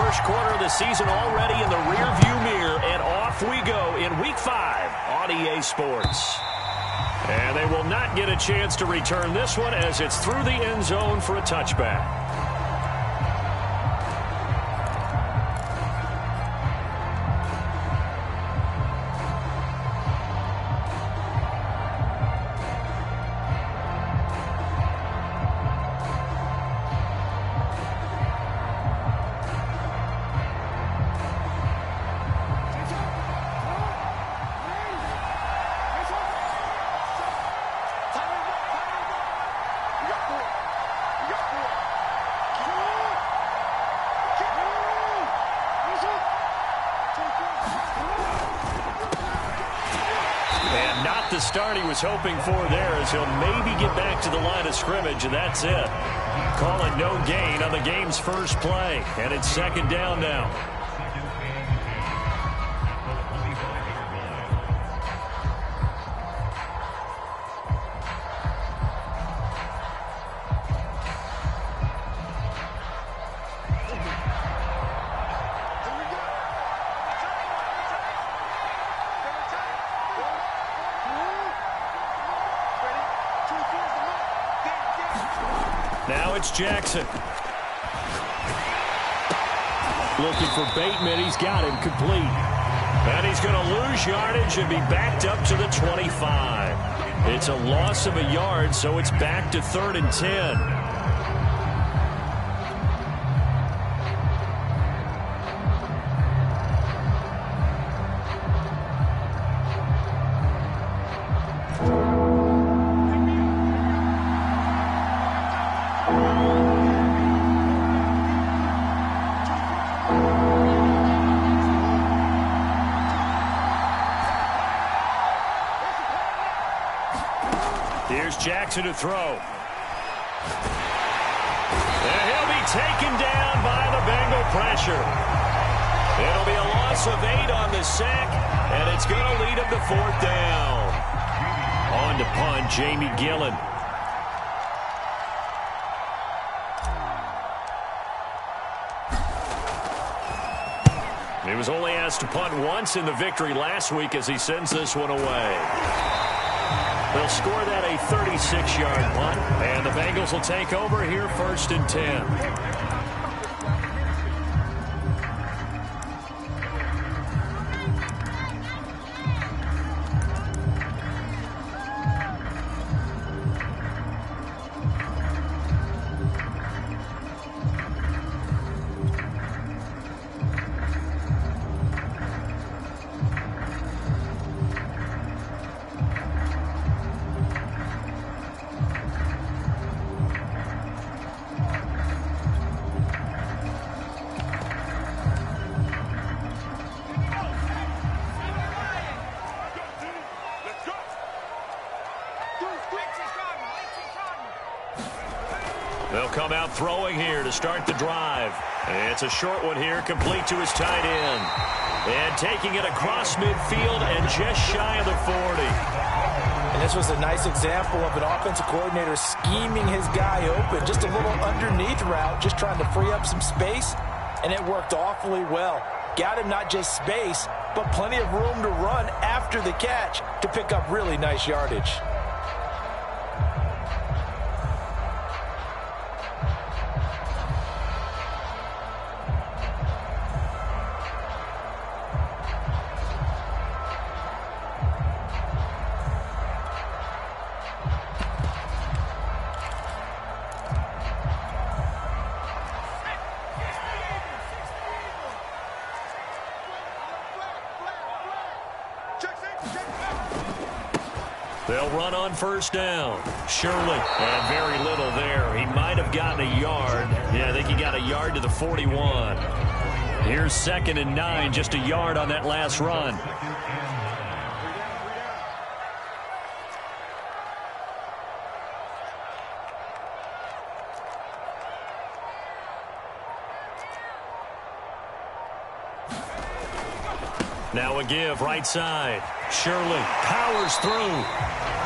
first quarter of the season already in the rearview mirror, and off we go in Week 5 on EA Sports. And they will not get a chance to return this one as it's through the end zone for a touchback. The start he was hoping for there, as he'll maybe get back to the line of scrimmage, and that's it. Call it no gain on the game's first play, and it's second down now. Now it's Jackson. Looking for Bateman. He's got him complete. And he's going to lose yardage and be backed up to the 25. It's a loss of a yard, so it's back to 3rd and 10. Here's Jackson to throw. And he'll be taken down by the Bengal pressure. It'll be a loss of 8 on the sack, and it's going to lead him to 4th down. On to punt, Jamie Gillen. He was only asked to punt once in the victory last week as he sends this one away. They'll score that a 36-yard punt, and the Bengals will take over here 1st and 10. They'll come out throwing here to start the drive. It's a short one here, complete to his tight end. And taking it across midfield and just shy of the 40. And this was a nice example of an offensive coordinator scheming his guy open. Just a little underneath route, just trying to free up some space, and it worked awfully well. Got him not just space, but plenty of room to run after the catch to pick up really nice yardage. They'll run on 1st down. Shirley, and very little there. He might have gotten a yard. Yeah, I think he got a yard to the 41. Here's 2nd and 9, just a yard on that last run. Now a give, right side. Shirley powers through.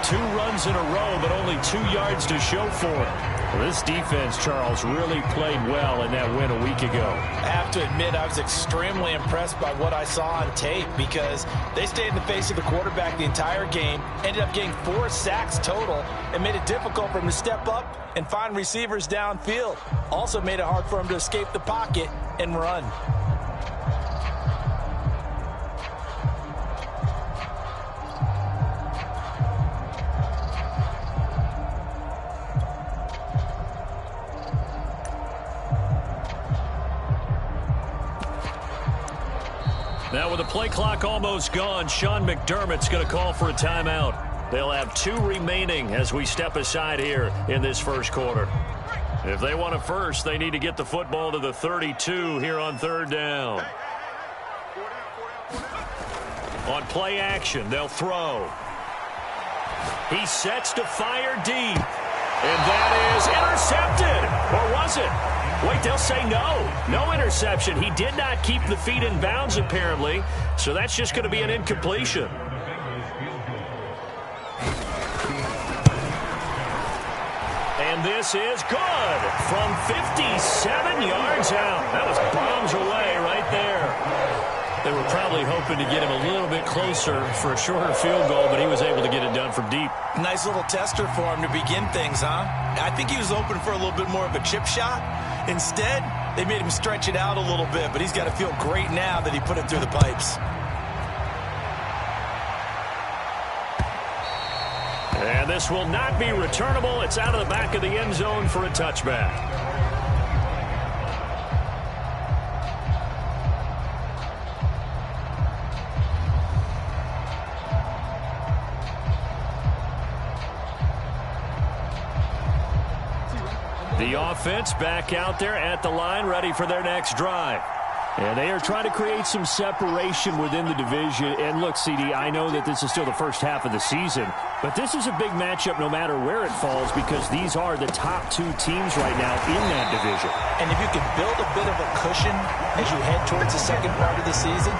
2 runs in a row, but only 2 yards to show for it. Well, this defense, Charles, really played well in that win a week ago. I have to admit, I was extremely impressed by what I saw on tape because they stayed in the face of the quarterback the entire game, ended up getting 4 sacks total, and made it difficult for him to step up and find receivers downfield. Also made it hard for him to escape the pocket and run. Now with the play clock almost gone, Sean McDermott's going to call for a timeout. They'll have 2 remaining as we step aside here in this first quarter. If they want a first, they need to get the football to the 32 here on 3rd down. On play action, they'll throw. He sets to fire deep. And that is intercepted. Or was it? Wait, they'll say no. No interception. He did not keep the feet in bounds, apparently. So that's just going to be an incompletion. And this is good from 57 yards out. That was bombs away right there. They were probably hoping to get him a little bit closer for a shorter field goal, but he was able to get it done from deep. Nice little tester for him to begin things, huh? I think he was open for a little bit more of a chip shot. Instead, they made him stretch it out a little bit, but he's got to feel great now that he put it through the pipes. And this will not be returnable. It's out of the back of the end zone for a touchback. The offense back out there at the line, ready for their next drive. And they are trying to create some separation within the division. And look, CD, I know that this is still the first half of the season, but this is a big matchup no matter where it falls because these are the top 2 teams right now in that division. And if you can build a bit of a cushion as you head towards the second part of the season,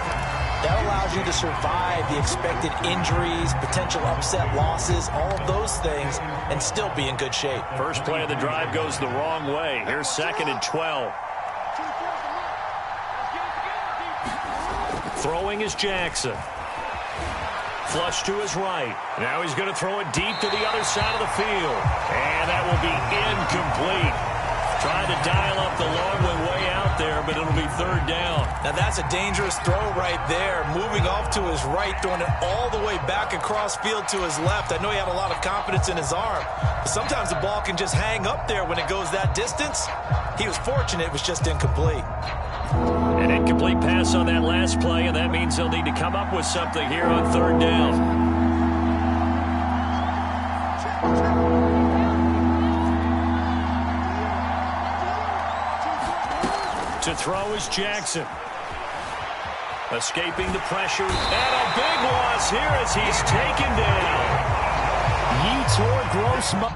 that allows you to survive the expected injuries, potential upset losses, all of those things, and still be in good shape. First play of the drive goes the wrong way. Here's 2nd and 12. Throwing is Jackson. Flush to his right. Now he's going to throw it deep to the other side of the field. And that will be incomplete. Trying to dial up the long way out there, but it'll be 3rd down. Now that's a dangerous throw right there. Moving off to his right, throwing it all the way back across field to his left. I know he had a lot of confidence in his arm, but sometimes the ball can just hang up there when it goes that distance. He was fortunate it was just incomplete. An incomplete pass on that last play, and that means they'll need to come up with something here on 3rd down. To throw is Jackson. Escaping the pressure. And a big loss here as he's taken down. Yetur Grossman.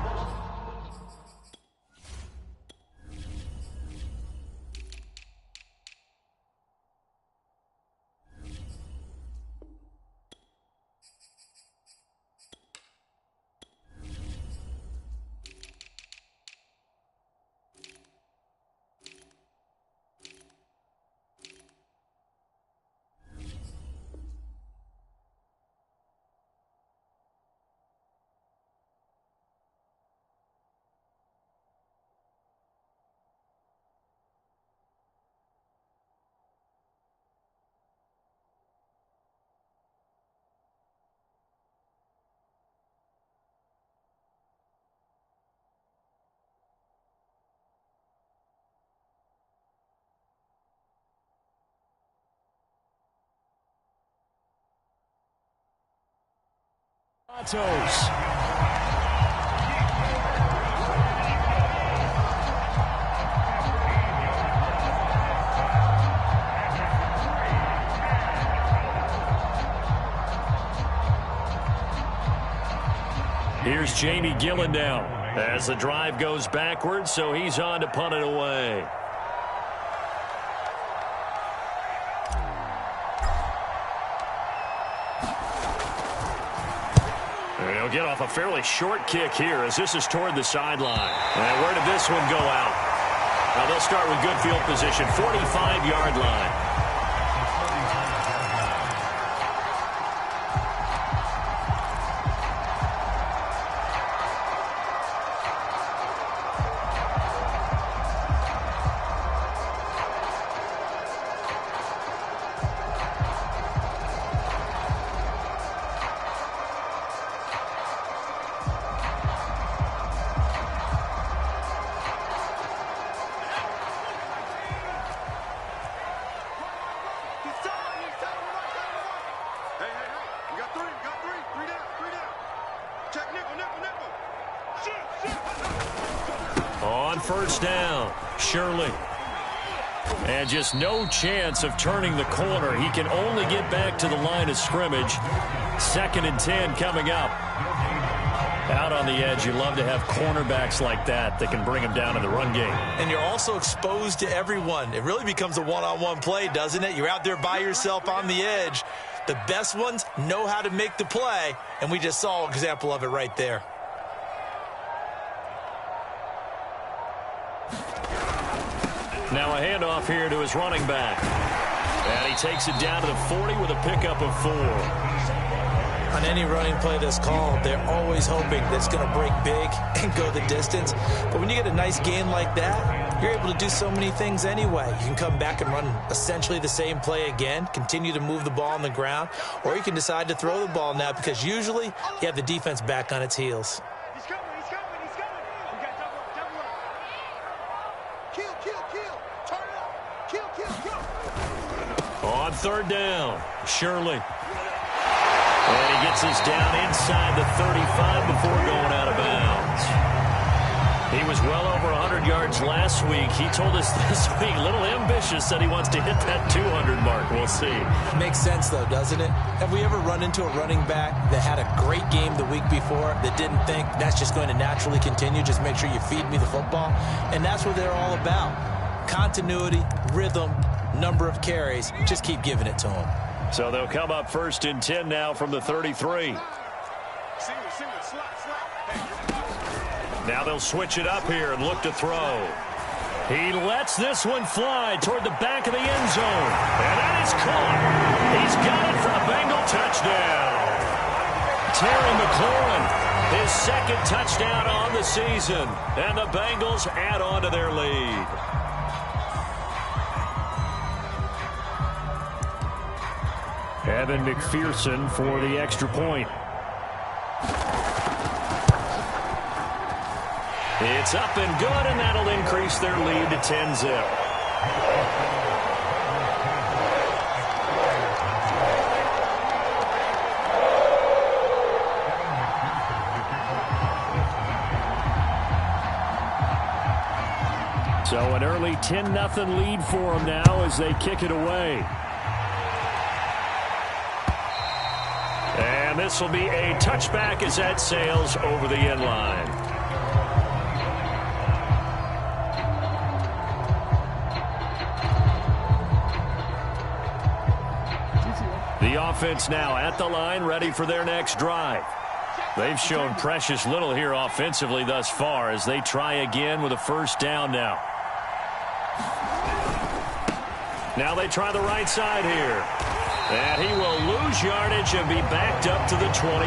Here's Jamie Gillen now as the drive goes backwards, so he's on to punt it away. They'll get off a fairly short kick here as this is toward the sideline. And where did this one go out? Now they'll start with good field position, 45-yard line. On first down, Shirley. And just no chance of turning the corner. He can only get back to the line of scrimmage. 2nd and 10 coming up. Out on the edge, you love to have cornerbacks like that can bring him down in the run game. And you're also exposed to everyone. It really becomes a one-on-one play, doesn't it? You're out there by yourself on the edge. The best ones know how to make the play, and we just saw an example of it right there. Now a handoff here to his running back. And he takes it down to the 40 with a pickup of 4. On any running play that's called, they're always hoping that it's going to break big and go the distance. But when you get a nice gain like that, you're able to do so many things anyway. You can come back and run essentially the same play again, continue to move the ball on the ground, or you can decide to throw the ball now because usually you have the defense back on its heels. He's coming. We got double up. Kill. Turn it up. Kill. On 3rd down, Shirley. And he gets us down inside the 35 before going out of bounds. He was well over 100 yards last week. He told us this week, a little ambitious, said he wants to hit that 200 mark. We'll see. Makes sense, though, doesn't it? Have we ever run into a running back that had a great game the week before that didn't think that's just going to naturally continue? Just make sure you feed me the football. And that's what they're all about. Continuity, rhythm, number of carries. Just keep giving it to them. So they'll come up 1st and 10 now from the 33. Now they'll switch it up here and look to throw. He lets this one fly toward the back of the end zone. And that is caught. He's got it for a Bengal touchdown. Terry McLaurin, his 2nd touchdown on the season. And the Bengals add on to their lead. Evan McPherson for the extra point. It's up and good, and that'll increase their lead to 10-zip. So an early 10-0 lead for them now as they kick it away. And this will be a touchback as that sails over the end line. The offense now at the line, ready for their next drive. They've shown precious little here offensively thus far as they try again with a 1st down now. Now they try the right side here. And he will lose yardage and be backed up to the 24.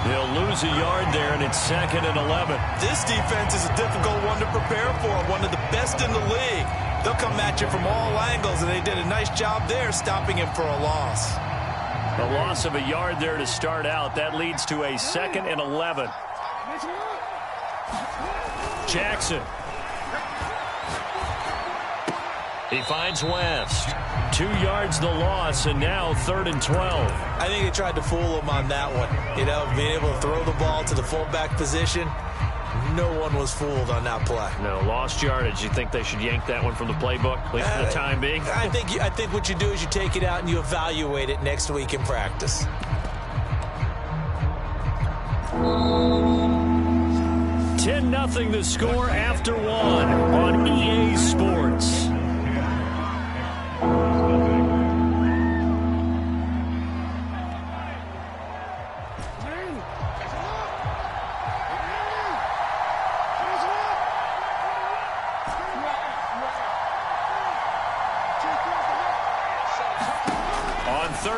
They'll lose a yard there, and it's 2nd and 11. This defense is a difficult one to prepare for, one of the best in the league. They'll come at you from all angles, and they did a nice job there stopping him for a loss. A loss of a yard there to start out. That leads to a 2nd and 11. Jackson. He finds West. 2 yards the loss, and now 3rd and 12. I think they tried to fool him on that one. You know, being able to throw the ball to the fullback position. No one was fooled on that play. No, lost yardage. You think they should yank that one from the playbook, at least for the time being? I think what you do is you take it out and you evaluate it next week in practice. 10-0 the score after 1 on EA Sports.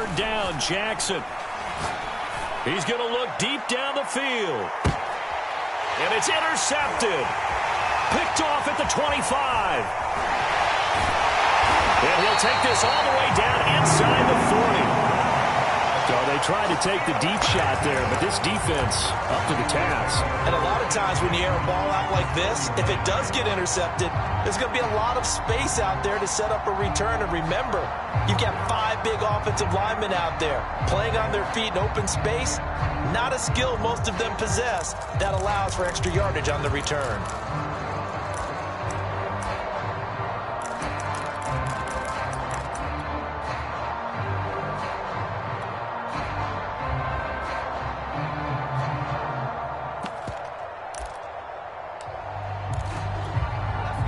third down, Jackson. He's going to look deep down the field. And it's intercepted. Picked off at the 25. And he'll take this all the way down inside the 40. So they tried to take the deep shot there, but this defense up to the task. And a lot of times when you air a ball out like this, if it does get intercepted, there's going to be a lot of space out there to set up a return. And remember, you've got 5 big offensive linemen out there playing on their feet in open space. Not a skill most of them possess that allows for extra yardage on the return.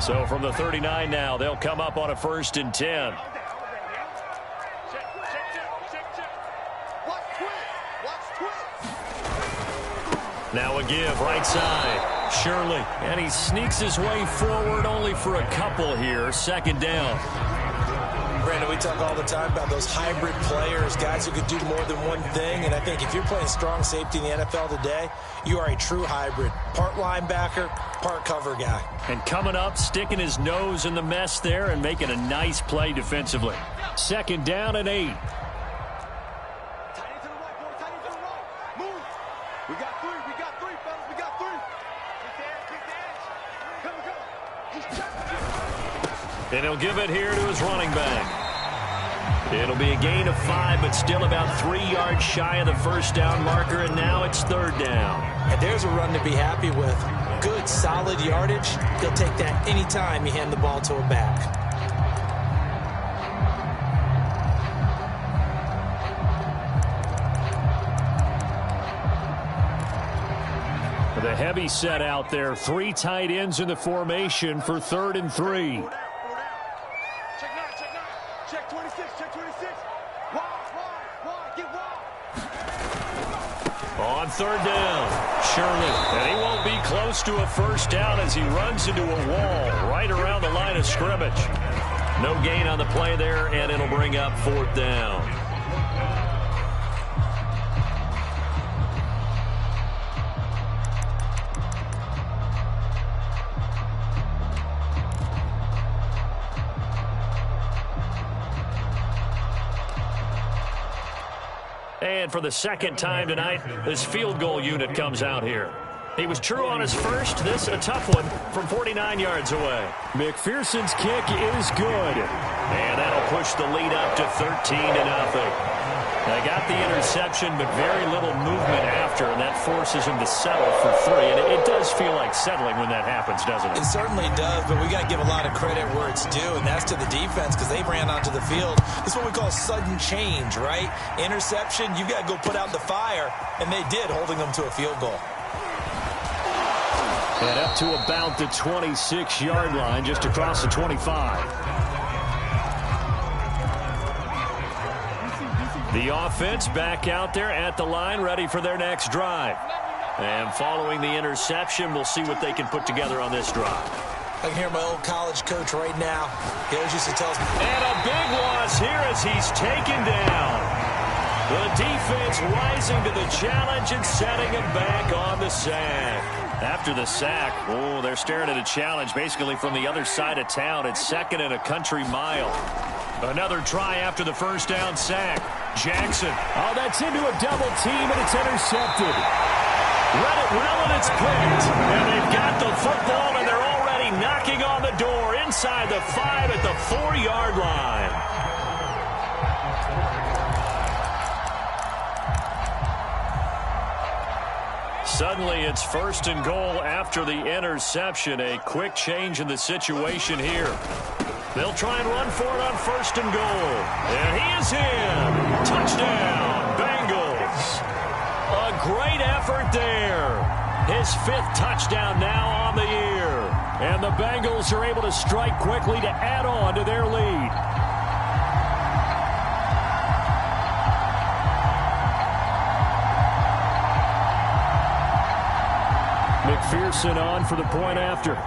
So from the 39 now, they'll come up on a 1st and 10. Now a give, right side. Shirley. And he sneaks his way forward only for a couple here. 2nd down. Brandon, we talk all the time about those hybrid players, guys who could do more than one thing. And I think if you're playing strong safety in the NFL today, you are a true hybrid. Part linebacker, part cover guy. And coming up, sticking his nose in the mess there and making a nice play defensively. 2nd down and 8. Tight end to the right, boy. Tight end to the right. Move. We got 3. We got 3, fellas. We got 3. Kick the edge. Come on, come. He's trapped. And he'll give it here to his running back. It'll be a gain of 5, but still about 3 yards shy of the 1st down marker, and now it's 3rd down. And there's a run to be happy with. Good, solid yardage. He'll take that anytime you hand the ball to a back. The heavy set out there. 3 tight ends in the formation for 3rd and 3. Check 9, check 9. Check 26, check 26. Wide, get wide. On 3rd down, Shirley. And he won't be close to a 1st down as he runs into a wall right around the line of scrimmage. No gain on the play there, and it'll bring up 4th down. And for the 2nd time tonight, this field goal unit comes out here. He was true on his first. This a tough one from 49 yards away. McPherson's kick is good. And that'll push the lead up to 13-0. They got the interception, but very little movement after, and that forces him to settle for 3. And it does feel like settling when that happens, doesn't it? It certainly does, but we got to give a lot of credit where it's due, and that's to the defense because they ran onto the field. It's what we call sudden change, right? Interception, you got to go put out the fire, and they did, holding them to a field goal. And up to about the 26-yard line, just across the 25. The offense back out there at the line, ready for their next drive. And following the interception, we'll see what they can put together on this drive. I can hear my old college coach right now. He always used to tell us. And a big loss here as he's taken down. The defense rising to the challenge and setting him back on the sack. After the sack, oh, they're staring at a challenge basically from the other side of town. It's 2nd and a country mile. Another try after the 1st down sack. Jackson. Oh, that's into a double team, and it's intercepted. Read it well, and it's picked. And they've got the football, and they're already knocking on the door inside the 5 at the 4-yard line. Suddenly, it's 1st and goal after the interception. A quick change in the situation here. They'll try and run for it on 1st and goal. And he is in. Touchdown, Bengals. A great effort there. His 5th touchdown now on the year. And the Bengals are able to strike quickly to add on to their lead. McPherson on for the point after.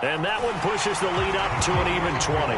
And that one pushes the lead up to an even 20.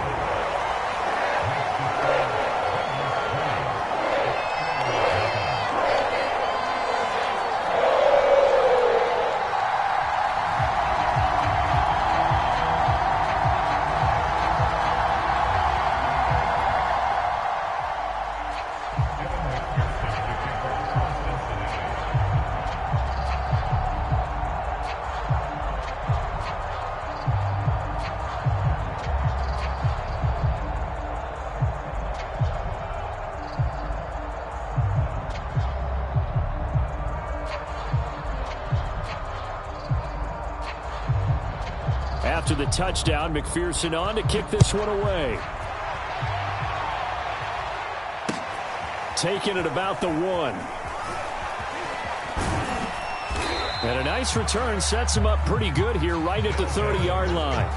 after the touchdown. McPherson on to kick this one away. Taking it about the 1. And a nice return sets him up pretty good here right at the 30-yard line.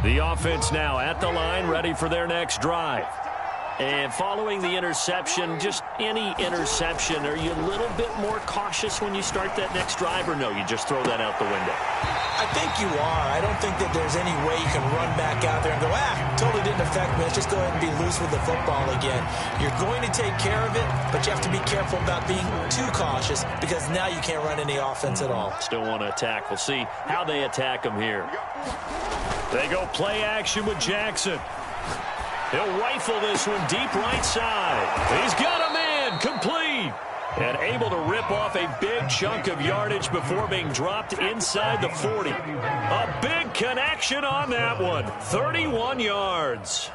The offense now at the line, ready for their next drive. And following the interception, just any interception, are you a little bit more cautious when you start that next drive, or no, you just throw that out the window? I think you are. I don't think that there's any way you can run back out there and go, totally didn't affect me. Let's just go ahead and be loose with the football again. You're going to take care of it, but you have to be careful about being too cautious because now you can't run any offense at all. Still want to attack. We'll see how they attack them here. They go play action with Jackson. He'll rifle this one deep right side. He's got a man, complete. And able to rip off a big chunk of yardage before being dropped inside the 40. A big connection on that one. 31 yards.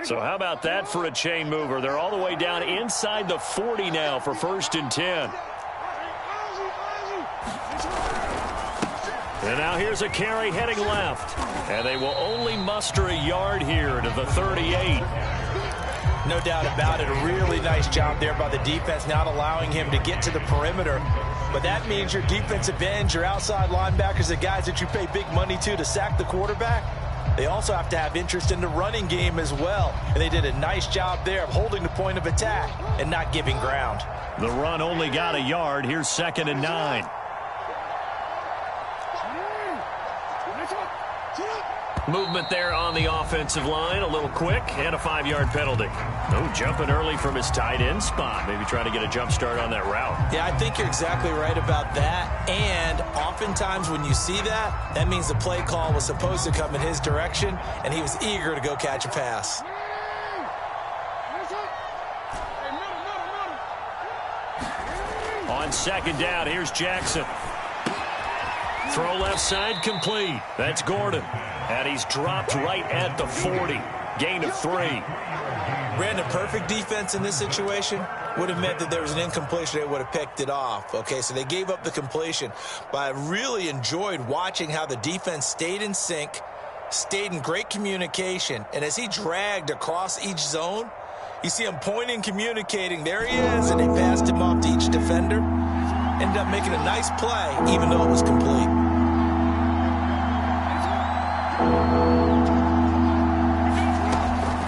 So how about that for a chain mover? They're all the way down inside the 40 now for 1st and 10. And now here's a carry heading left. And they will only muster a yard here to the 38. No doubt about it. A really nice job there by the defense, not allowing him to get to the perimeter. But that means your defensive ends, your outside linebackers, the guys that you pay big money to sack the quarterback, they also have to have interest in the running game as well. And they did a nice job there of holding the point of attack and not giving ground. The run only got a yard. Here's 2nd and 9. Movement there on the offensive line, a little quick, and a 5-yard penalty. Oh, jumping early from his tight end spot. Maybe trying to get a jump start on that route. Yeah, I think you're exactly right about that. And oftentimes when you see that, that means the play call was supposed to come in his direction, and he was eager to go catch a pass. On 2nd down, here's Jackson. Throw left side, complete. That's Gordon. And he's dropped right at the 40. Gain of 3. Ran a perfect defense in this situation. Would have meant that there was an incompletion. They would have picked it off. Okay, so they gave up the completion. But I really enjoyed watching how the defense stayed in sync, stayed in great communication. And as he dragged across each zone, you see him pointing, communicating. There he is, and they passed him off to each defender. Ended up making a nice play, even though it was complete.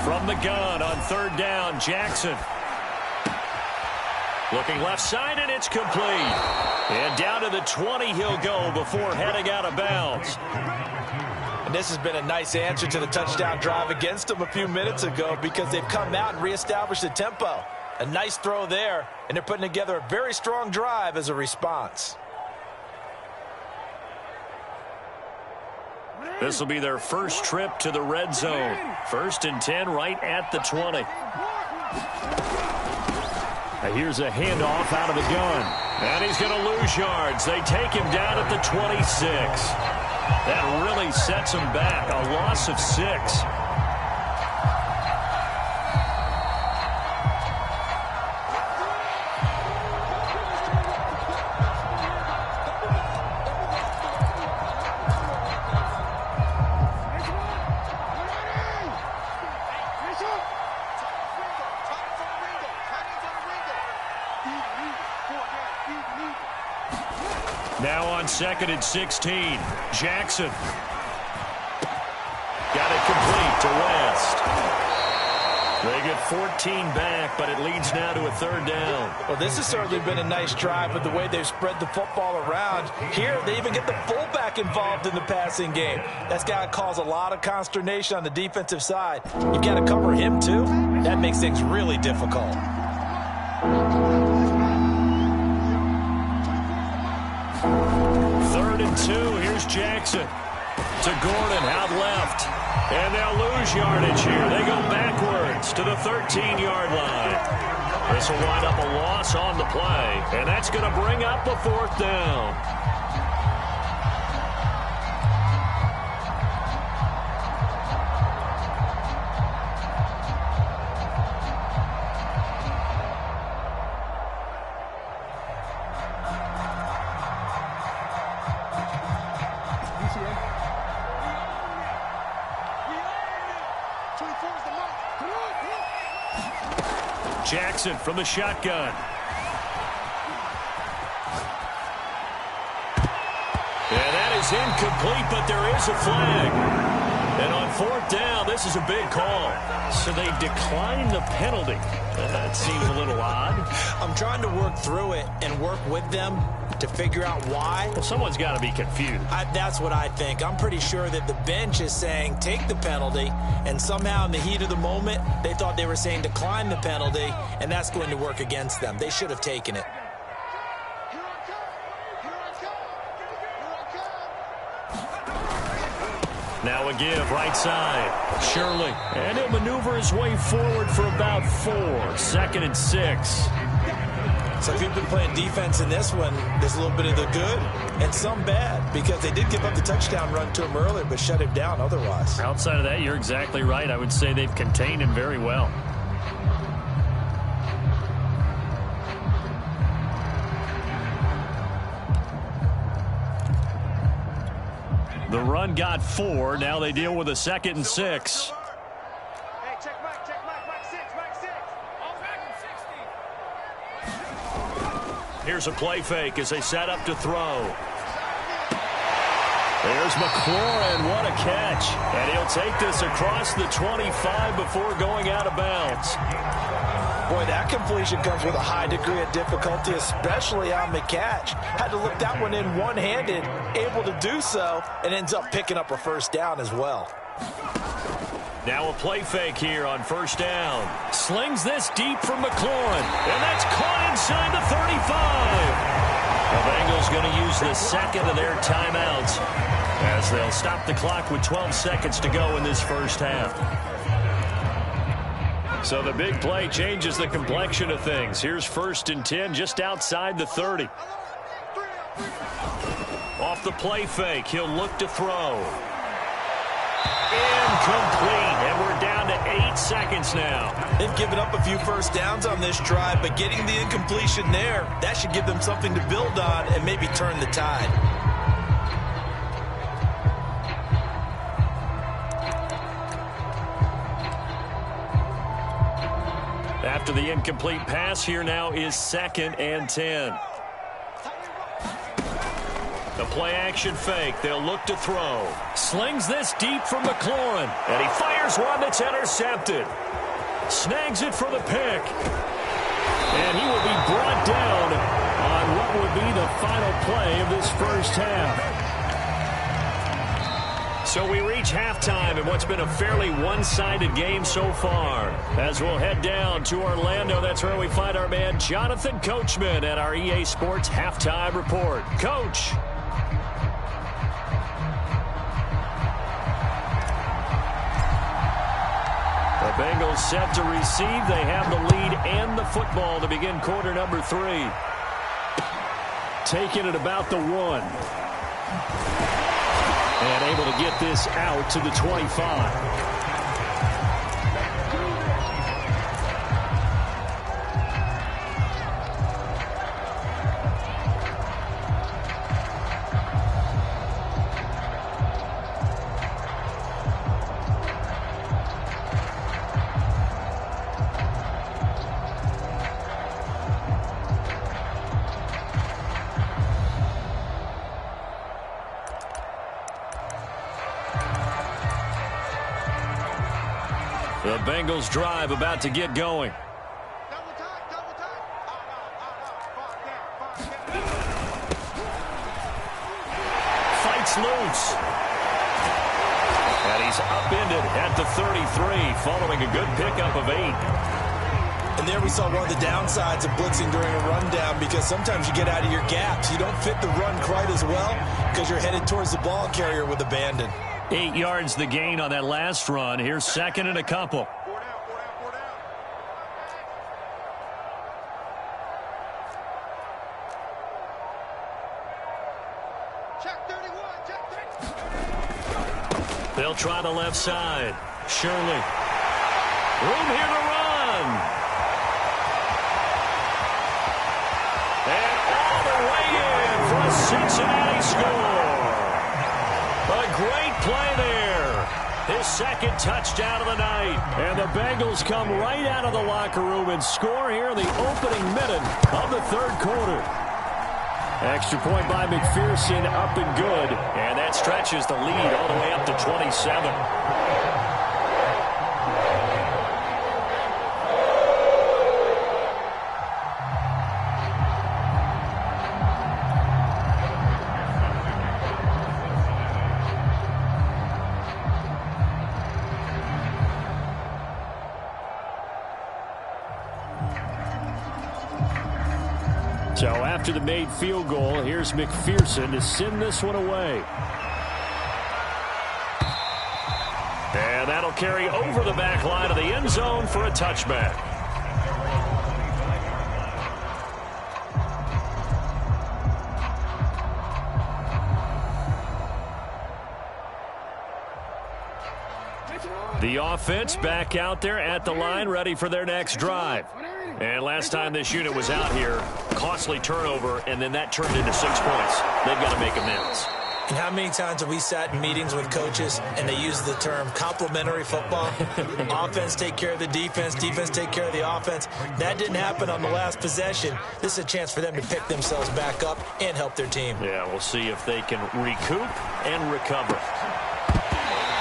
From the gun on 3rd down, Jackson. Looking left side, and it's complete. And down to the 20 he'll go before heading out of bounds. And this has been a nice answer to the touchdown drive against them a few minutes ago because they've come out and reestablished the tempo. A nice throw there, and they're putting together a very strong drive as a response. This will be their first trip to the red zone. 1st and 10 right at the 20. Now here's a handoff out of the gun. And he's going to lose yards. They take him down at the 26. That really sets him back. A loss of 6. Now on 2nd and 16, Jackson. Got it complete to West. They get 14 back, but it leads now to a 3rd down. Well, this has certainly been a nice drive with the way they've spread the football around. Here, they even get the fullback involved in the passing game. That's got to cause a lot of consternation on the defensive side. You've got to cover him, too. That makes things really difficult. 3rd and 2. Here's Jackson. To Gordon, out left. And they'll lose yardage here. They go backwards to the 13-yard line. This will wind up a loss on the play, and that's going to bring up a 4th down. Jackson from the shotgun. And that is incomplete, but there is a flag. And on 4th down, this is a big call. So they declined the penalty. That seems a little odd. I'm trying to work through it and work with them to figure out why. Well, someone's got to be confused. That's what I think. I'm pretty sure that the bench is saying take the penalty, and somehow in the heat of the moment, they thought they were saying decline the penalty, and that's going to work against them. They should have taken it. Now a give, right side. Shirley. And he'll maneuver his way forward for about 4. 2nd and 6. So if you've been playing defense in this one, there's a little bit of the good and some bad, because they did give up the touchdown run to him earlier, but shut him down otherwise. Outside of that, you're exactly right. I would say they've contained him very well. The run got 4. Now they deal with a 2nd and 6. Hey, check Mike, Mike 6, Mike 6. All back in 60. Here's a play fake as they set up to throw. There's McLaurin. What a catch. And he'll take this across the 25 before going out of bounds. Boy, that completion comes with a high degree of difficulty, especially on the catch. Had to look that one in one-handed, able to do so, and ends up picking up a 1st down as well. Now a play fake here on 1st down. Slings this deep from McLaurin, and that's caught inside the 35. The Bengals going to use the 2nd of their timeouts as they'll stop the clock with 12 seconds to go in this 1st half. So the big play changes the complexion of things. Here's 1st and 10 just outside the 30. Off the play fake, he'll look to throw. Incomplete, and we're down to 8 seconds now. They've given up a few 1st downs on this drive, but getting the incompletion there, that should give them something to build on and maybe turn the tide. After the incomplete pass, here now is 2nd and 10. The play-action fake. They'll look to throw. Slings this deep from McLaurin. And he fires one that's intercepted. Snags it for the pick. And he will be brought down on what would be the final play of this 1st half. So we reach halftime in what's been a fairly one-sided game so far. As we'll head down to Orlando, that's where we find our man Jonathan Coachman at our EA Sports Halftime Report. Coach. The Bengals set to receive. They have the lead and the football to begin quarter number 3. Taking it about the 1. And able to get this out to the 25. The Bengals drive about to get going. Fights loose. And he's upended at the 33 following a good pickup of 8. And there we saw one of the downsides of blitzing during a rundown, because sometimes you get out of your gaps. You don't fit the run quite as well because you're headed towards the ball carrier with abandon. 8 yards the gain on that last run. Here's second and a couple. They'll try the left side. Shirley. Room here to run. And all the way in for a Cincinnati score. A great play there. His second touchdown of the night. And the Bengals come right out of the locker room and score here in the opening minute of the third quarter. Extra point by McPherson, up and good. And that stretches the lead all the way up to 27. So after the made field goal, here's McPherson to send this one away. And that'll carry over the back line of the end zone for a touchback. The offense back out there at the line, ready for their next drive. And last time this unit was out here, costly turnover, and then that turned into 6 points. They've got to make amends. And how many times have we sat in meetings with coaches and they use the term complementary football? Offense take care of the defense, defense take care of the offense. That didn't happen on the last possession. This is a chance for them to pick themselves back up and help their team. Yeah, we'll see if they can recoup and recover.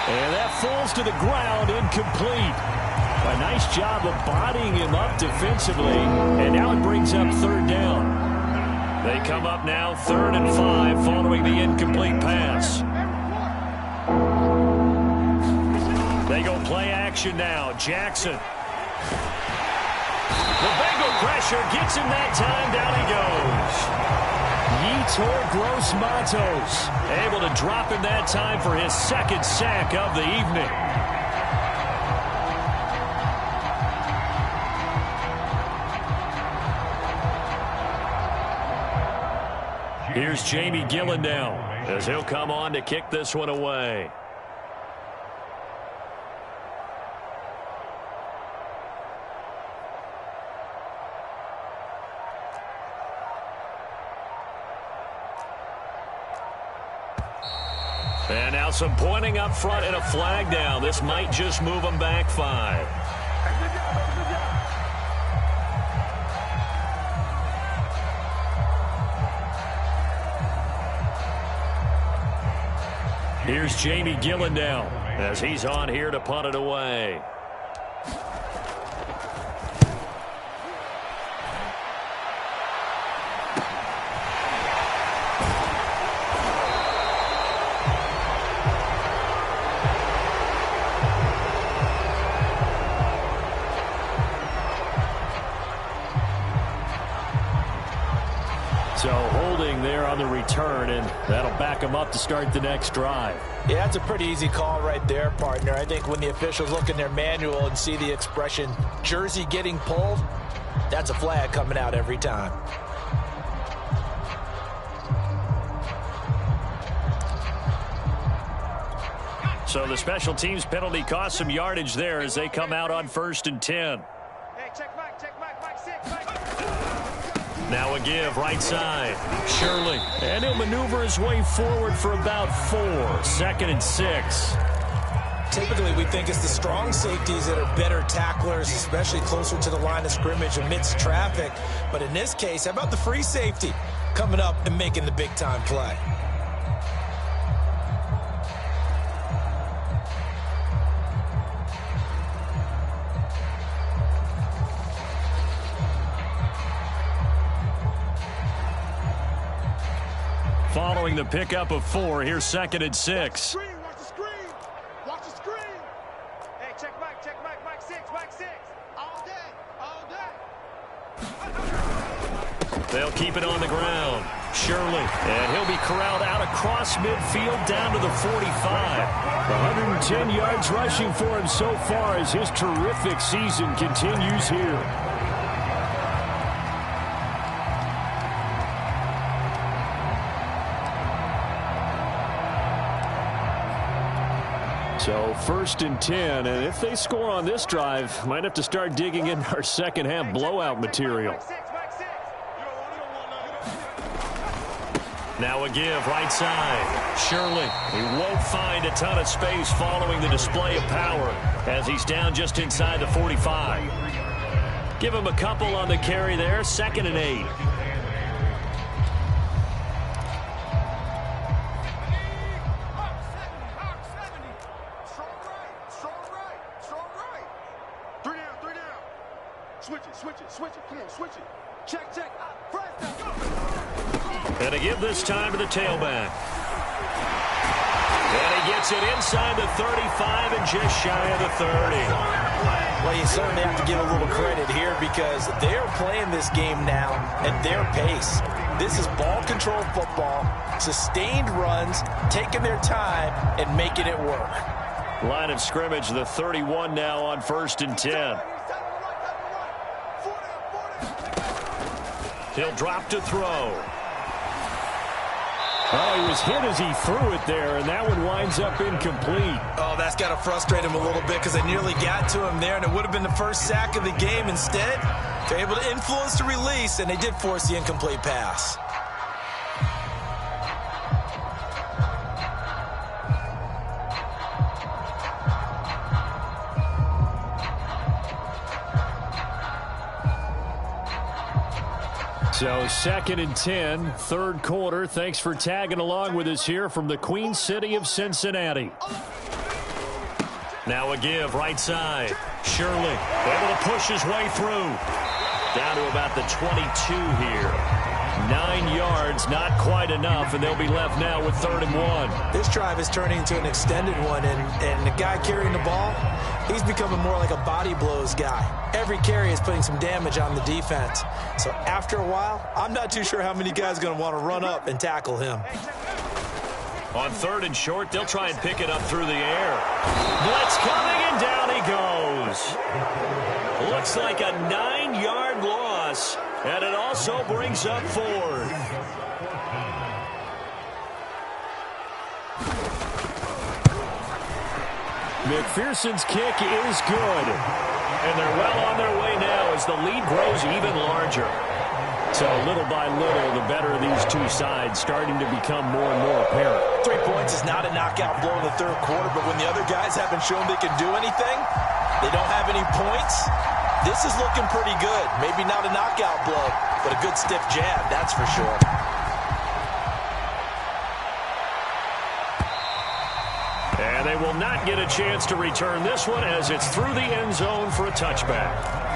And that falls to the ground, incomplete. A nice job of bodying him up defensively, and now it brings up third down. They come up now 3rd and 5 following the incomplete pass. They go play action now. Jackson. The Bengal pressure gets him that time. Down he goes. Yetur Gross-Matos able to drop him that time for his second sack of the evening. Here's Jamie Gillen now as he'll come on to kick this one away. And now some pointing up front and a flag down. This might just move them back 5. Here's Jamie Gillen now as he's on here to punt it away. So holding there on the return, and that'll back them up to start the next drive. Yeah, that's a pretty easy call right there, partner. I think when the officials look in their manual and see the expression, jersey getting pulled, that's a flag coming out every time. So the special teams penalty cost some yardage there as they come out on 1st and 10. Hey, check Mike, Mike 6, Mike. Now a give, right side. Shirley. And he'll maneuver his way forward for about 4. 2nd and 6. Typically, we think it's the strong safeties that are better tacklers, especially closer to the line of scrimmage amidst traffic. But in this case, how about the free safety coming up and making the big-time play? Following the pickup of 4, here's 2nd and 6. Watch the screen. Watch the screen. Hey, check Mike, Mike 6, Mike 6. All day, all day. They'll keep it on the ground. Shirley, and he'll be corralled out across midfield down to the 45. 110 yards rushing for him so far as his terrific season continues here. So 1st and 10, and if they score on this drive, might have to start digging in our second half blowout material. Now a give right side. Shirley, he won't find a ton of space following the display of power as he's down just inside the 45. Give him a couple on the carry there. 2nd and 8. Switch it. Come on, switch it. Check. First down, go. And a give this time to the tailback. And he gets it inside the 35 and just shy of the 30. Well, you certainly have to give a little credit here because they're playing this game now at their pace. This is ball control football, sustained runs, taking their time and making it work. Line of scrimmage, the 31 now on 1st and 10. He'll drop to throw. Oh, he was hit as he threw it there, and that one winds up incomplete. Oh, that's got to frustrate him a little bit because they nearly got to him there, and it would have been the first sack of the game. Instead, they're able to influence the release, and they did force the incomplete pass. So 2nd and 10, 3rd quarter. Thanks for tagging along with us here from the Queen City of Cincinnati. Now a give right side. Shirley able to push his way through. Down to about the 22 here. 9 yards, not quite enough, and they'll be left now with 3rd and 1. This drive is turning into an extended one, and the guy carrying the ball, he's becoming more like a body blows guy. Every carry is putting some damage on the defense. So after a while, I'm not too sure how many guys are going to want to run up and tackle him. On 3rd and short, they'll try and pick it up through the air. Blitz coming, and down he goes. Looks like a 9-yard loss, and it also brings up 4th. McPherson's kick is good. And they're well on their way now as the lead grows even larger. So little by little, the better of these two sides starting to become more and more apparent. 3 points is not a knockout blow in the 3rd quarter, but when the other guys haven't shown they can do anything, they don't have any points, this is looking pretty good. Maybe not a knockout blow, but a good stiff jab, that's for sure. And they will not get a chance to return this one as it's through the end zone for a touchback.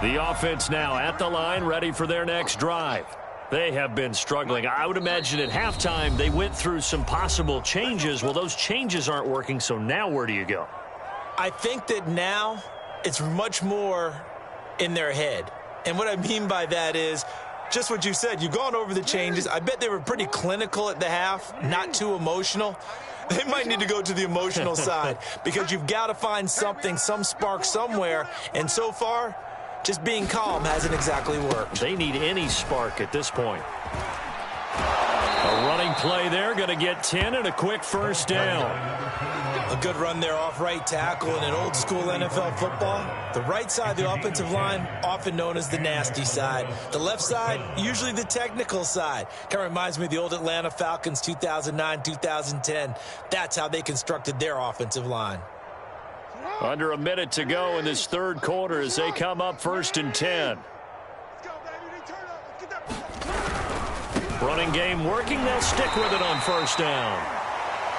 The offense now at the line, ready for their next drive. They have been struggling. I would imagine at halftime they went through some possible changes. Well, those changes aren't working, so now where do you go? I think that now it's much more in their head. And what I mean by that is just what you said. You've gone over the changes. I bet they were pretty clinical at the half, not too emotional. They might need to go to the emotional side because you've got to find something, some spark somewhere. And so far, just being calm hasn't exactly worked. They need any spark at this point. A running play there, going to get 10 and a quick first down. A good run there off right tackle in an old school NFL football. The right side of the offensive line, often known as the nasty side. The left side, usually the technical side. Kind of reminds me of the old Atlanta Falcons 2009-2010. That's how they constructed their offensive line. Under a minute to go in this 3rd quarter as they come up 1st and 10. Running game working. They'll stick with it on 1st down.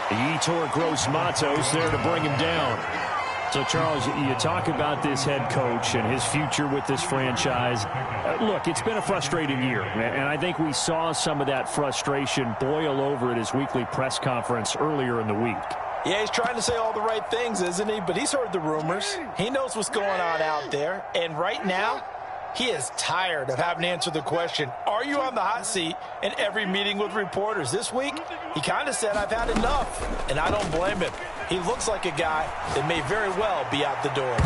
Yetur Gross-Matos there to bring him down. So, Charles, you talk about this head coach and his future with this franchise. Look, it's been a frustrating year, and I think we saw some of that frustration boil over at his weekly press conference earlier in the week. Yeah, he's trying to say all the right things, isn't he? But he's heard the rumors. He knows what's going on out there. And right now, he is tired of having to answer the question, are you on the hot seat in every meeting with reporters? This week, he kind of said, I've had enough, and I don't blame him. He looks like a guy that may very well be out the door.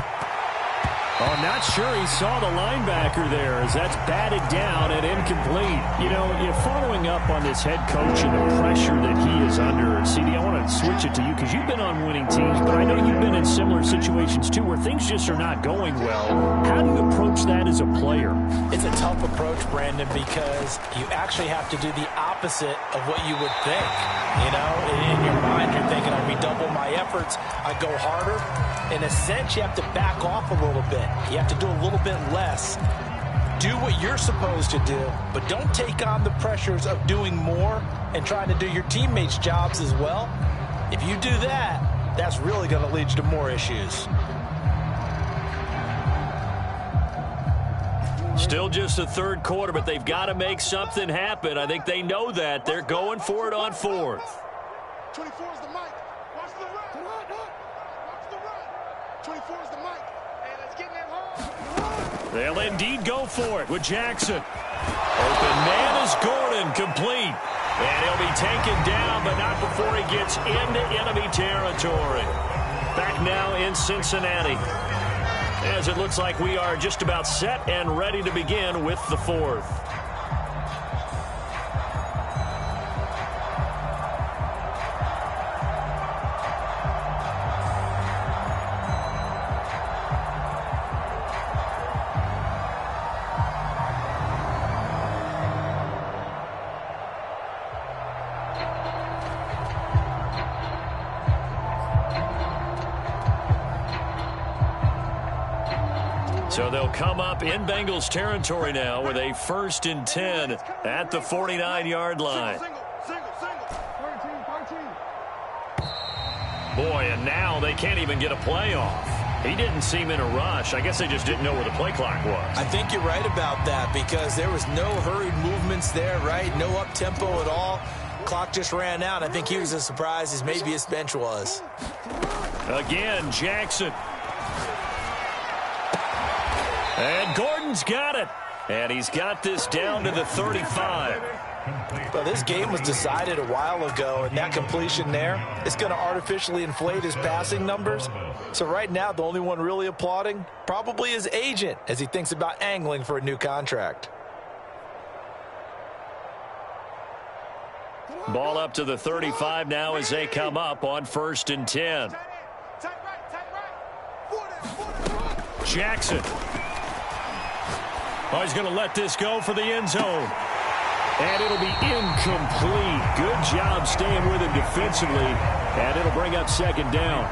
Oh, I'm not sure he saw the linebacker there as that's batted down and incomplete. You know, you're following up on this head coach and the pressure that he is under. And CD, I want to switch it to you because you've been on winning teams, but I know you've been in similar situations too where things just are not going well. How do you approach that as a player? It's a tough approach, Brandon, because you actually have to do the opposite of what you would think. You know, in your mind, you're thinking, I redouble my efforts, I go harder. In a sense, you have to back off a little bit. You have to do a little bit less. Do what you're supposed to do, but don't take on the pressures of doing more and trying to do your teammates' jobs as well. If you do that, that's really going to lead you to more issues. Still just the third quarter, but they've got to make something happen. I think they know that. They're going for it on fourth. 24 is the mic. Watch the run. Watch the run. 24 is the mic. Hey, let's get in that hole. They'll indeed go for it with Jackson. Open man is Gordon, complete. And he'll be taken down, but not before he gets into enemy territory. Back now in Cincinnati, as it looks like we are just about set and ready to begin with the fourth. So they'll come up in Bengals territory now with a 1st and 10 at the 49-yard line. Boy, and now they can't even get a play off. He didn't seem in a rush. I guess they just didn't know where the play clock was. I think you're right about that because there was no hurried movements there, right? No up-tempo at all. Clock just ran out. I think he was as surprised as maybe his bench was. Again, Jackson. And Gordon's got it. And he's got this down to the 35. Well, this game was decided a while ago, and that completion there is going to artificially inflate his passing numbers. So right now, the only one really applauding probably his agent as he thinks about angling for a new contract. Ball up to the 35 now as they come up on 1st and 10. Jackson. Oh, he's going to let this go for the end zone. And it'll be incomplete. Good job staying with him defensively. And it'll bring up 2nd down.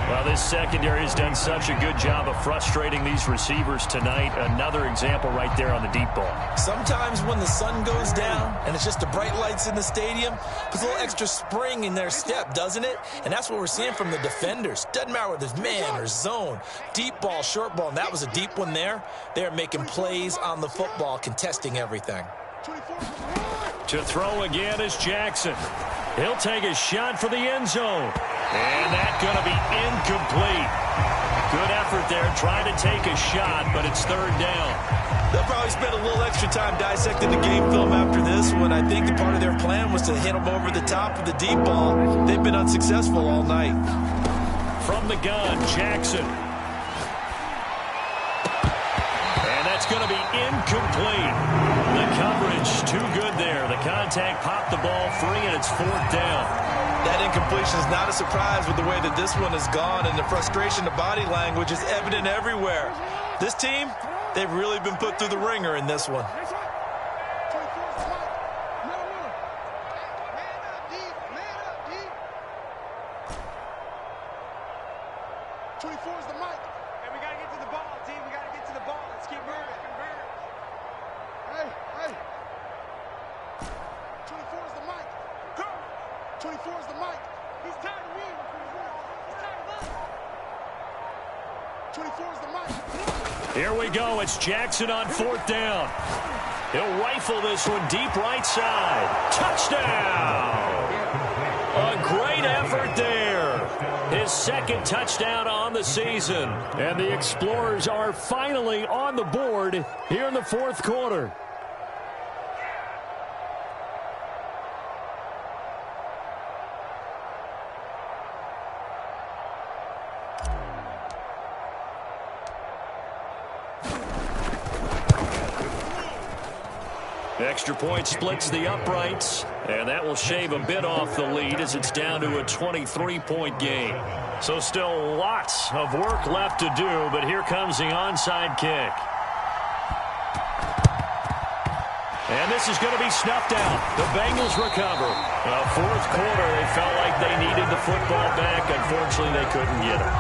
Well, this secondary has done such a good job of frustrating these receivers tonight. Another example right there on the deep ball. Sometimes when the sun goes down and it's just the bright lights in the stadium, puts a little extra spring in their step, doesn't it? And that's what we're seeing from the defenders. Doesn't matter whether it's man or zone, deep ball, short ball, and that was a deep one there. They're making plays on the football, contesting everything. To throw again is Jackson. He'll take a shot for the end zone. And that's going to be incomplete. Good effort there, trying to take a shot, but it's 3rd down. They'll probably spend a little extra time dissecting the game film after this one. I think the part of their plan was to hit them over the top of the deep ball. They've been unsuccessful all night. From the gun, Jackson. And that's going to be incomplete. The coverage too good there. The contact popped the ball free, and it's 4th down. That incompletion is not a surprise with the way that this one has gone, and the frustration, the body language is evident everywhere. This team, they've really been put through the ringer in this one. 24 is the mic. And we got to get to the ball, team. We got to get to the ball. Let's keep moving. Hey. 24 is the mic. Go. 24 is the mic. He's tired of me. He's tired of us. Here we go. It's Jackson on 4th down. He'll rifle this one deep right side. Touchdown! A great effort there. His 2nd touchdown on the season. And the Explorers are finally on the board here in the 4th quarter. Extra point splits the uprights, and that will shave a bit off the lead as it's down to a 23-point game. So still lots of work left to do, but here comes the onside kick. And this is going to be snuffed out. The Bengals recover. 4th quarter, it felt like they needed the football back. Unfortunately, they couldn't get it.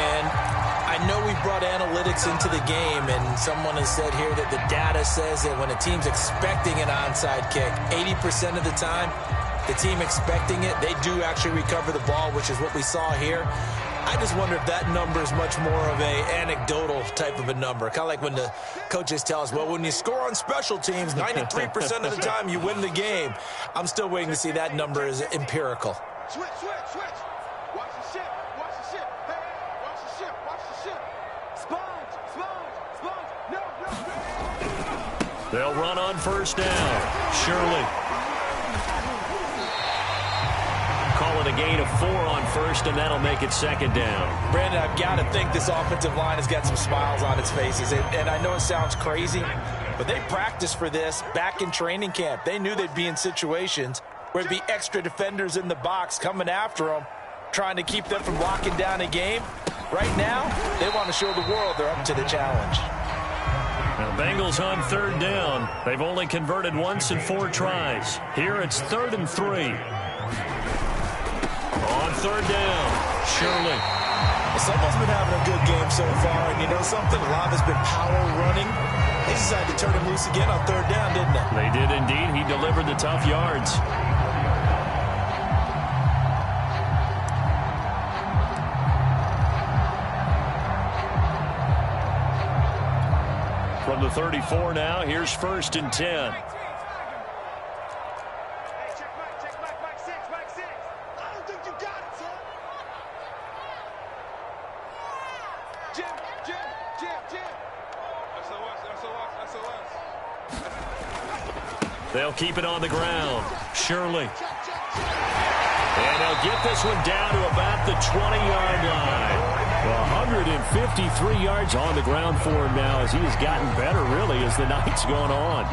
And I know we brought analytics into the game, and someone has said here that the data says that when a team's expecting an onside kick, 80% of the time, the team expecting it, they do actually recover the ball, which is what we saw here. I just wonder if that number is much more of a anecdotal type of a number. Kind of like when the coaches tell us, well, when you score on special teams, 93% of the time you win the game. I'm still waiting to see that number is empirical. Switch. Watch the ship. Hey, watch the ship. Sponge. No. They'll run on 1st down. Shirley. Call it a gain of 4 on 1st, and that'll make it 2nd down. Brandon, I've got to think this offensive line has got some smiles on its faces. And I know it sounds crazy, but they practiced for this back in training camp. They knew they'd be in situations where there'd be extra defenders in the box coming after them, trying to keep them from locking down a game. Right now, they want to show the world they're up to the challenge. Now, Bengals on 3rd down. They've only converted once in 4 tries. Here it's 3rd and 3. On 3rd down, Shirley. Someone's been having a good game so far, and you know something? A lot has been power running. They decided to turn him loose again on 3rd down, didn't they? They did indeed. He delivered the tough yards. From the 34 now, here's 1st and 10. They'll keep it on the ground. Shirley. And they'll get this one down to about the 20-yard line. 153 yards on the ground for him now as he has gotten better, really, as the night's gone on.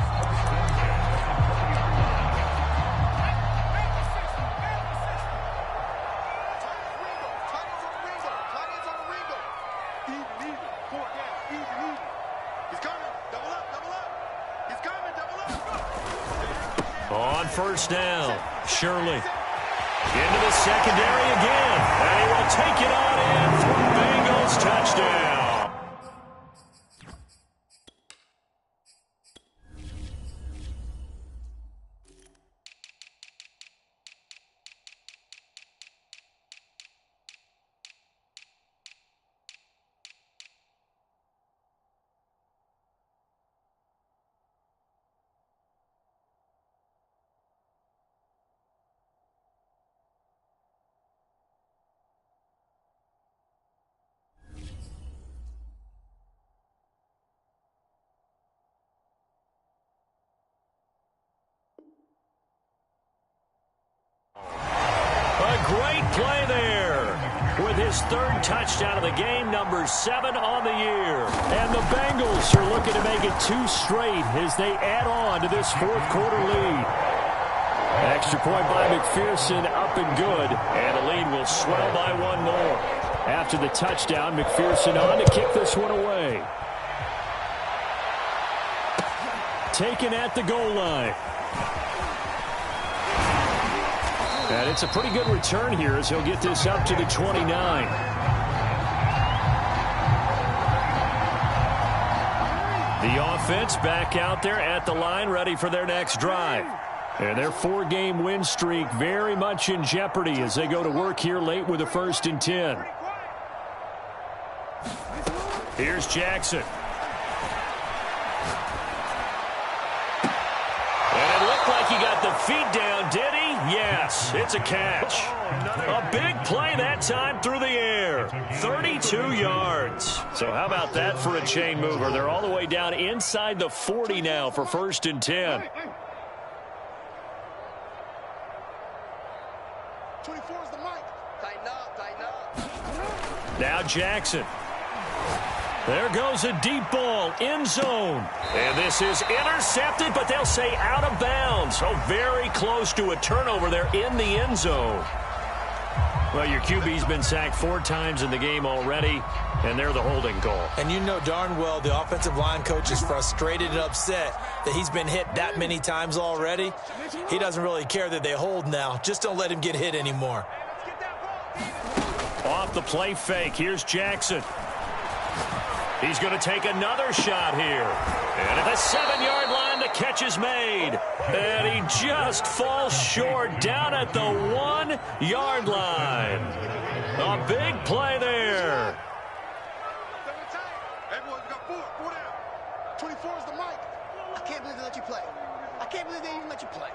On 1st down, Shirley into the secondary again, and he will take it on in for Bengals touchdown. Great play there with his 3rd touchdown of the game, number 7 on the year. And the Bengals are looking to make it 2 straight as they add on to this 4th quarter lead. Extra point by McPherson, up and good. And the lead will swell by 1 more. After the touchdown, McPherson on to kick this one away. Taken at the goal line. And it's a pretty good return here as he'll get this up to the 29. The offense back out there at the line, ready for their next drive. And their 4-game win streak very much in jeopardy as they go to work here late with a 1st and 10. Here's Jackson. And it looked like he got the feet down, did he? Yes, it's a catch. A big play that time through the air. 32 yards. So how about that for a chain mover? They're all the way down inside the 40 now for 1st and 10. 24 is the mic. Tighten up, tighten up. Now Jackson. There goes a deep ball, end zone. And this is intercepted, but they'll say out of bounds. So very close to a turnover there in the end zone. Well, your QB's been sacked 4 times in the game already, and they're the holding call. And you know darn well the offensive line coach is frustrated and upset that he's been hit that many times already. He doesn't really care that they hold now. Just don't let him get hit anymore. Off the play fake, here's Jackson. He's going to take another shot here. And at the 7-yard line, the catch is made. And he just falls short down at the 1-yard line. A big play there. Hey, boys, we got 4 down. 24 is the mic. I can't believe they let you play. I can't believe they even let you play.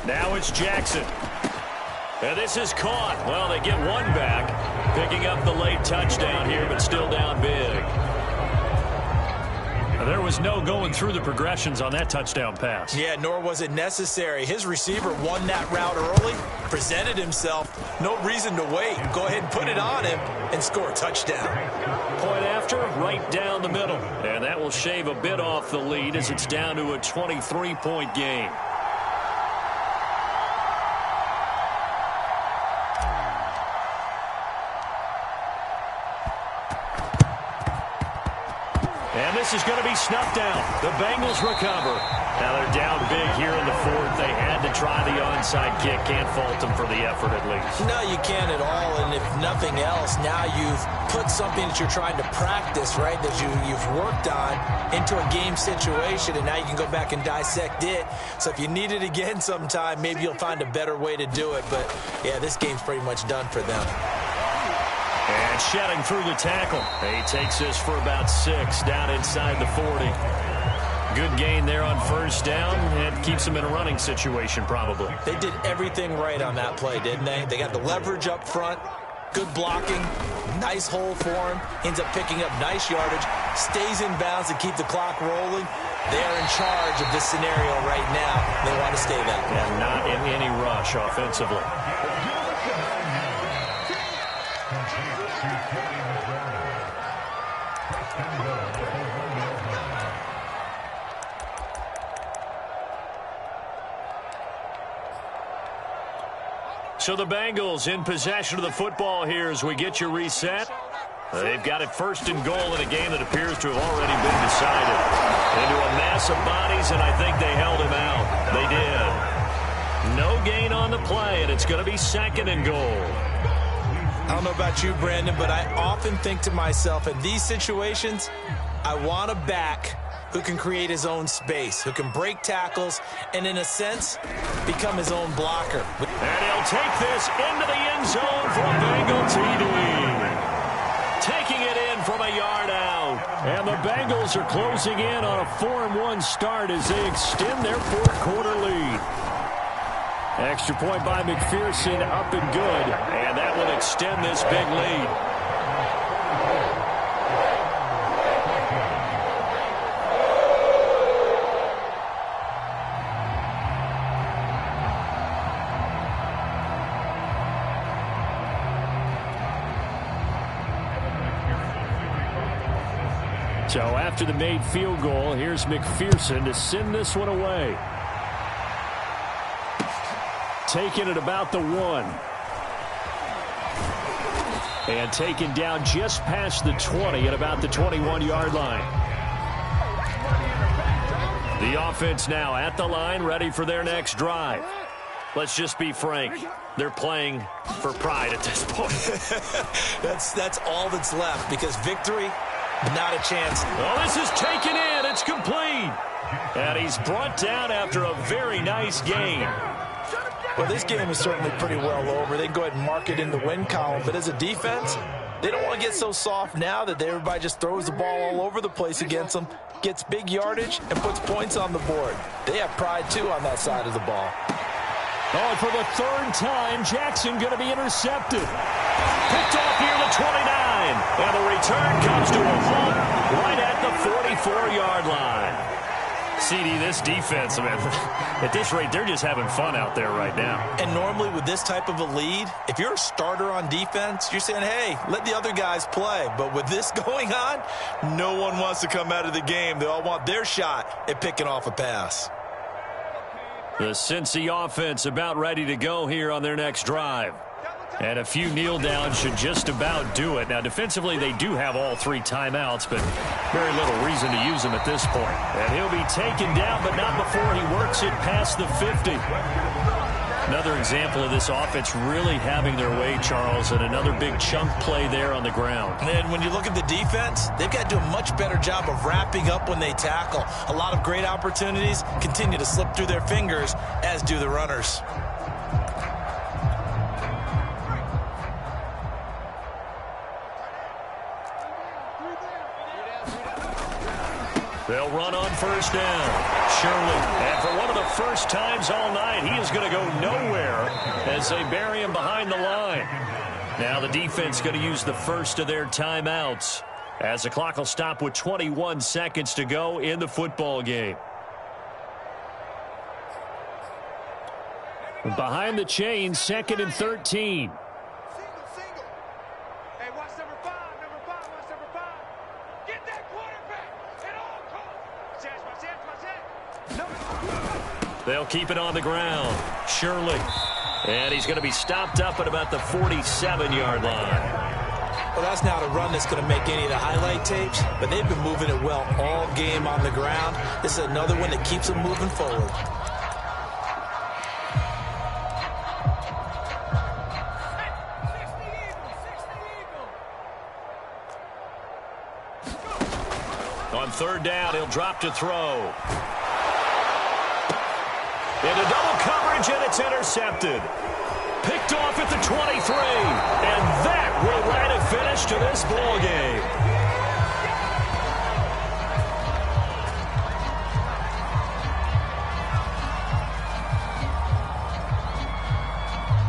Now it's Jackson. And this is caught. Well, they get one back, picking up the late touchdown here, but still down big. There was no going through the progressions on that touchdown pass. Yeah, nor was it necessary. His receiver won that route early, presented himself. No reason to wait. Go ahead and put it on him and score a touchdown. Point after, right down the middle. And that will shave a bit off the lead as it's down to a 23-point game. And this is going to be snuffed out. The Bengals recover. Now they're down big here in the 4th. They had to try the onside kick. Can't fault them for the effort at least. No, you can't at all. And if nothing else, now you've put something that you're trying to practice, right, that you've worked on into a game situation, and now you can go back and dissect it. So if you need it again sometime, maybe you'll find a better way to do it. But, yeah, this game's pretty much done for them. And shedding through the tackle. He takes this for about 6 down inside the 40. Good gain there on 1st down. It keeps them in a running situation probably. They did everything right on that play, didn't they? They got the leverage up front, good blocking, nice hole for him, ends up picking up nice yardage, stays in bounds to keep the clock rolling. They're in charge of this scenario right now. They want to stay that way. And not in any rush offensively. So the Bengals in possession of the football here as we get you reset. They've got it 1st and goal in a game that appears to have already been decided. Into a mass of bodies, and I think they held him out. They did. No gain on the play, and it's going to be 2nd and goal. I don't know about you, Brandon, but I often think to myself, in these situations, I want a back who can create his own space, who can break tackles, and in a sense, become his own blocker. And he'll take this into the end zone for a Bengal TD. Taking it in from a yard out. And the Bengals are closing in on a 4-1 start as they extend their 4th quarter lead. Extra point by McPherson, up and good. And that will extend this big lead. So after the made field goal, here's McPherson to send this one away. Taking it about the 1. And taken down just past the 20 at about the 21-yard line. The offense now at the line, ready for their next drive. Let's just be frank. They're playing for pride at this point. That's all that's left, because victory, not a chance. Oh, this is taken in. It's complete. And he's brought down after a very nice game. Well, this game is certainly pretty well over. They can go ahead and mark it in the win column. But as a defense, They don't want to get so soft now that everybody just throws the ball all over the place against them, gets big yardage, and puts points on the board. They have pride, too, on that side of the ball. Oh, for the third time, Jackson going to be intercepted. Picked off near the 29. And the return comes to a halt right at the 44-yard line. CD, this defense, man, at this rate, they're just having fun out there right now. And normally with this type of a lead, if you're a starter on defense, you're saying, hey, let the other guys play. But with this going on, no one wants to come out of the game. They all want their shot at picking off a pass. The Cincy offense about ready to go here on their next drive. And a few kneel downs should just about do it. Now, defensively, they do have all 3 timeouts, but very little reason to use them at this point. And he'll be taken down, but not before he works it past the 50. Another example of this offense really having their way, Charles, and another big chunk play there on the ground. And when you look at the defense, they've got to do a much better job of wrapping up when they tackle. A lot of great opportunities continue to slip through their fingers, as do the runners. They'll run on first down. Shirley. And for one of the first times all night, he is going to go nowhere as they bury him behind the line. Now the defense going to use the first of their timeouts as the clock will stop with 21 seconds to go in the football game. Behind the chain, 2nd and 13. They'll keep it on the ground. Shirley. And he's going to be stopped up at about the 47-yard line. Well, that's not a run that's going to make any of the highlight tapes, but they've been moving it well all game on the ground. This is another one that keeps them moving forward. On third down, he'll drop to throw. Into double coverage, and it's intercepted. Picked off at the 23. And that will write a finish to this ball game.